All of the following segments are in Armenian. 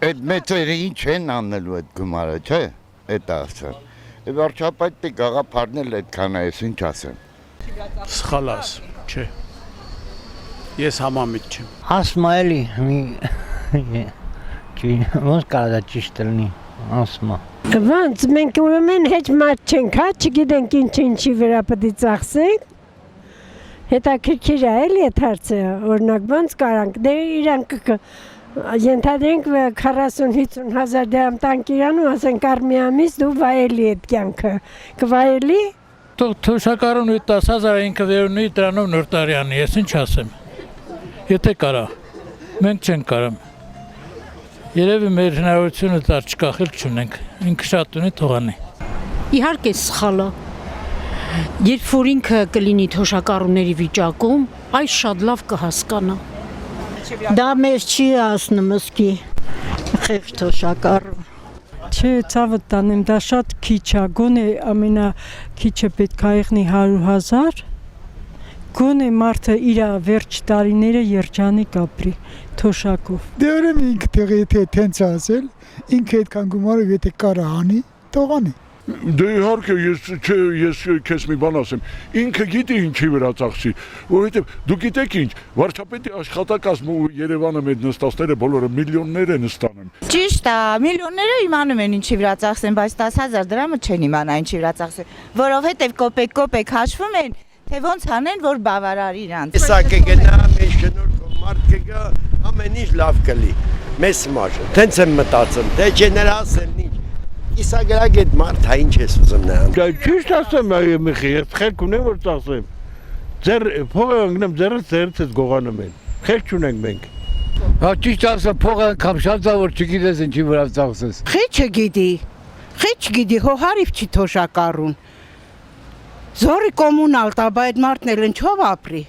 Այդ մեծերը ինչ են անելու այդ գումարը, չէ՞։ Այդ ասա։ Վարչապետի գաղափարն էլ այդքան է, ինչ ասեմ։ Սխալաս, չէ։ Ես համամիտ չեմ։ Ասմա էլի, ոնց կարա ճիշտ լինի, ասմա։ Ոնց մենք ուրեմն հետ մարդ չենք, հա, չգիտենք ինչի վրա պետք է ծախսենք։ Հետաքրքիր է էլի այդ հարցը, օրինակ ոնց կարանք, դե իրանք ենթադրենք 40-50 հազար դրամ տանք իրան ու ասենք առ մի ամիս դու վայելի այդ կյանքը, կվայելի։ Թոշակառուն 10,000 ինքը վերունի դրանով նոր տարյանի, ես ինչ ասեմ։ Եթե կարա, մենք չենք կարամ։ Երևի մեր հնարավորությունը դար չկախել չունենք, ինքը շատ ունի թողանի։ Իհարկե սխալ է։ Երբ որ ինքը կլինի թոշակառուների վիճակում, այս շատ լավ կհասկանա։ Դա մեզ չի ասնում ըսկի, խեղճ թոշակառու։ Չէ, ցավը տանեմ, դա շատ քիչ է, գոնե ամենաքիչը պետք է եղնի 100,000, գոնե մարդը իր վերջ տարիները երջանիկ ապրի թոշակով։ Դե ուրեմն ինքը տեղի եթե տենց ասել, ինքը այդքան գումարով եթե կարա անի, թողանի։ Դե իհարկե ես քեզ մի բան ասեմ, ինքը գիտի ինչի վրա ծախսի, որովհետև դու գիտեք ինչ, վարչապետի աշխատակազմը ու Երևանը մեր նստածները բոլորը միլիոններ են ստանում։ Ճիշտ է, միլիոնները իմանում են ինչի վրա ծախսեն, բայց 10,000 դրամը չեն իմանա ինչի վրա ծախսեն, որովհետև կոպեկ հաշվում են, թե ոնց անեն, որ բավարար իրանց։ Սա կգնա մեր շնորհքով, մարդ կգա, ամեն ինչ լավ կլի, մեզ համար։ Տենց եմ մտածում, թե ջեներասիան ինչ Իսա գրակ այդ մարդ հա ինչ ես ուզում նրան։ Ճիշտ ասեմ, Միխի, ես խելք ունեմ որ ծախսեմ։ Ձեր փողը ընկնեմ ձերից ես գողանում են։ Խելք չունենք մենք։ Հա ճիշտ ասեմ, փողը կամ շատ է որ չգիտես ինչի վրա ծախսես։ Խիչը գիտի, հո հարիվ չի թոշակառուն։ Զորի կոմունալ տա, բայց մարդն էլ ինչով ապրի։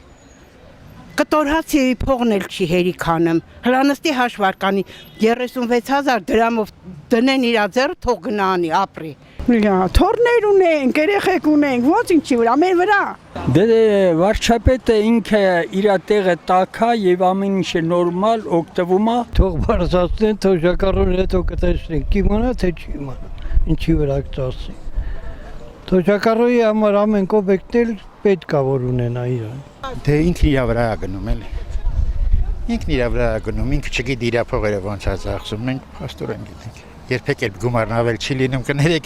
Կտորհացի փողն էլ չի հերիքանում, հլանստի հաշվարկանի 36,000 դրամով դնեն իրա ձեռը թող գնանի ապրի։ Թորներ ունենք, երեխեք ունենք, ոնց ինչի վրա, մեր վրա։ Դե վարչապետը ինքը իր տեղը տակա եւ ամեն ինչը նորմալ օգտվում է։ Թող բարձրացնեն թոշակառուն հետո կտեսնենք, կիմանա թե չի իմանա, ինչի վրա կծախսի։ Թոշակառուի համար ամեն կոպեկն էլ պետք է որ ունենա իրան։ Դե ինքն իր վրա է գնում էլի։ Ինքն իր վրա է գնում, ինքը չգիտի իր փողերը ոնց է ծախսում, մենք փաստորեն գիտենք։ Երբեք էլ գումարն ավել չի լինում, կներեք